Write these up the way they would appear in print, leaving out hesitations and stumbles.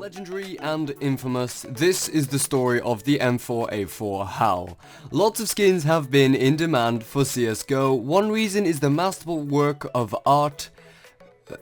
Legendary and infamous, this is the story of the M4A4 Howl. Lots of skins have been in demand for CSGO. One reason is the masterful work of art.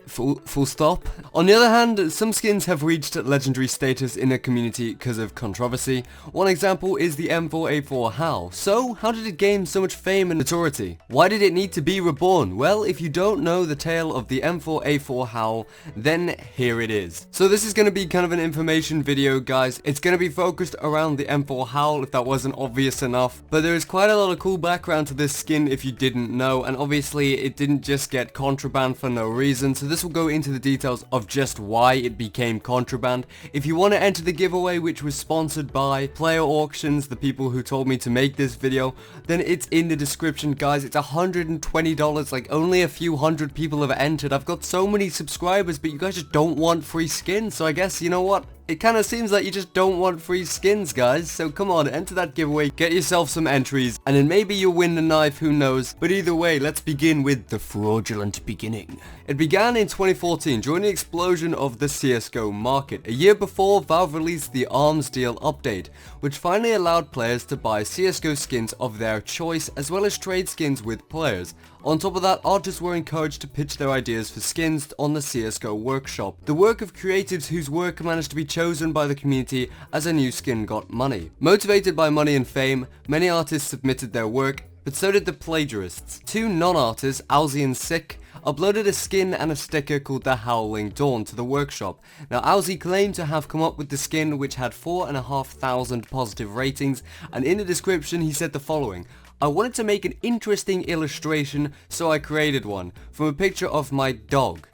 Full stop. On the other hand, some skins have reached legendary status in the community because of controversy. One example is the M4A4 Howl. So, how did it gain so much fame and notoriety? Why did it need to be reborn? Well, if you don't know the tale of the M4A4 Howl, then here it is. So this is going to be kind of an information video, guys. It's going to be focused around the M4 Howl, if that wasn't obvious enough. But there is quite a lot of cool background to this skin if you didn't know, and obviously it didn't just get contraband for no reason. So this will go into the details of just why it became contraband. If you want to enter the giveaway, which was sponsored by Player Auctions, the people who told me to make this video, then it's in the description, guys. It's $120, like only a few hundred people have entered. I've got so many subscribers, but you guys just don't want free skins, so I guess, you know what? It kind of seems like you just don't want free skins, guys. So come on, enter that giveaway, get yourself some entries, and then maybe you'll win the knife, who knows. But either way, let's begin with the fraudulent beginning. It began in 2014 during the explosion of the CSGO market. A year before, Valve released the Arms Deal update, which finally allowed players to buy CSGO skins of their choice, as well as trade skins with players. On top of that, artists were encouraged to pitch their ideas for skins on the CSGO workshop. The work of creatives whose work managed to be chosen by the community as a new skin got money. Motivated by money and fame, many artists submitted their work, but so did the plagiarists. Two non-artists, Owlsy and Sick, uploaded a skin and a sticker called the Howling Dawn to the workshop. Now Owlsy claimed to have come up with the skin, which had 4,500 positive ratings, and in the description he said the following: "I wanted to make an interesting illustration, so I created one from a picture of my dog."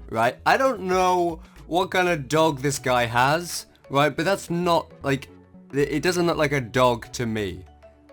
Right? I don't know what kind of dog this guy has, right? But that's not, like, it doesn't look like a dog to me.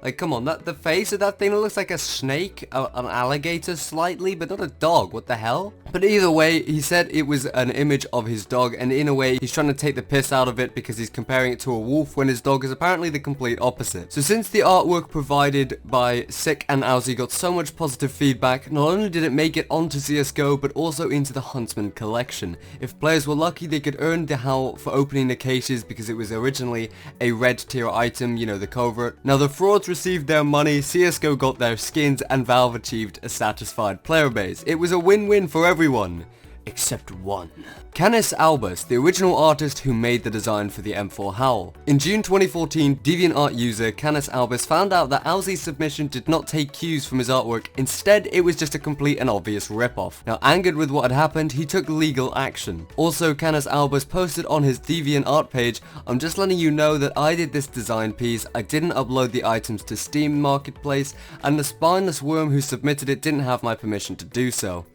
Like, come on, the face of that thing looks like a snake, an alligator slightly, but not a dog. What the hell? But either way, he said it was an image of his dog, and in a way, he's trying to take the piss out of it because he's comparing it to a wolf when his dog is apparently the complete opposite. So since the artwork provided by Sick and Owlsy got so much positive feedback, not only did it make it onto CSGO, but also into the Huntsman collection. If players were lucky, they could earn the Howl for opening the cases because it was originally a red tier item, you know, the covert. Now the frauds received their money, CSGO got their skins, and Valve achieved a satisfied player base. It was a win-win for everyone, except one. Canis Albus, the original artist who made the design for the M4 Howl. In June 2014, DeviantArt user Canis Albus found out that Owlsy's submission did not take cues from his artwork. Instead, it was just a complete and obvious ripoff. Now, angered with what had happened, he took legal action. Also, Canis Albus posted on his DeviantArt page, "I'm just letting you know that I did this design piece, I didn't upload the items to Steam Marketplace, and the spineless worm who submitted it didn't have my permission to do so."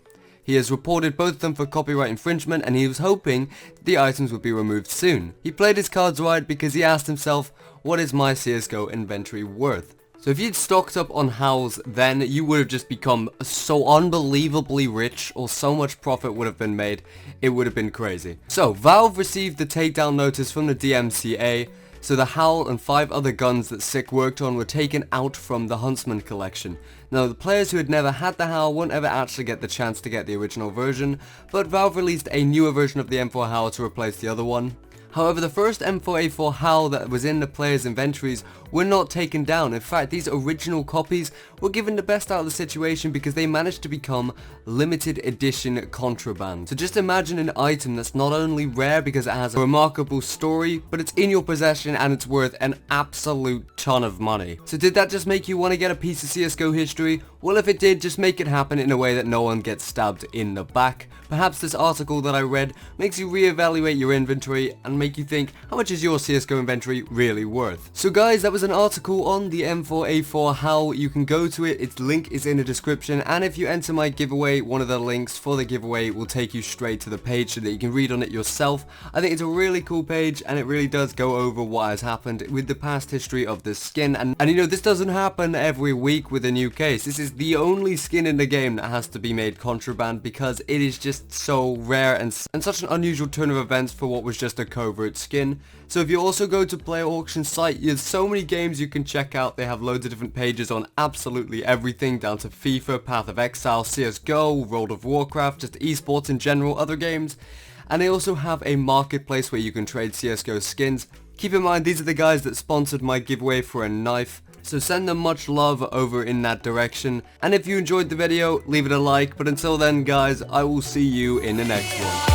He has reported both of them for copyright infringement, and he was hoping that the items would be removed soon. He played his cards right because he asked himself, what is my CSGO inventory worth? So if you'd stocked up on Howls, then you would have just become so unbelievably rich, or so much profit would have been made, it would have been crazy. So Valve received the takedown notice from the DMCA, so the Howl and 5 other guns that Sick worked on were taken out from the Huntsman collection. Now, the players who had never had the Howl won't ever actually get the chance to get the original version, but Valve released a newer version of the M4 Howl to replace the other one. However, the first M4A4 Howl that was in the players' inventories were not taken down. In fact, these original copies were given the best out of the situation because they managed to become limited edition contraband. So just imagine an item that's not only rare because it has a remarkable story, but it's in your possession and it's worth an absolute ton of money. So did that just make you want to get a piece of CSGO history? Well, if it did, just make it happen in a way that no one gets stabbed in the back. Perhaps this article that I read makes you reevaluate your inventory and make you think, how much is your CSGO inventory really worth? So guys, that was an article on the M4A4 Howl. You can go to it, its link is in the description, and if you enter my giveaway, one of the links for the giveaway will take you straight to the page so that you can read on it yourself. I think it's a really cool page, and it really does go over what has happened with the past history of this skin, and you know, this doesn't happen every week with a new case. This is the only skin in the game that has to be made contraband because it is just so rare and such an unusual turn of events for what was just a covert skin. So if you also go to Player Auction site, there's so many games you can check out. They have loads of different pages on absolutely everything, down to FIFA, Path of Exile, CSGO, World of Warcraft, just esports in general, other games. and I also have a marketplace where you can trade CSGO skins. Keep in mind, these are the guys that sponsored my giveaway for a knife, so send them much love over in that direction. And if you enjoyed the video, leave it a like, but until then guys, I will see you in the next one.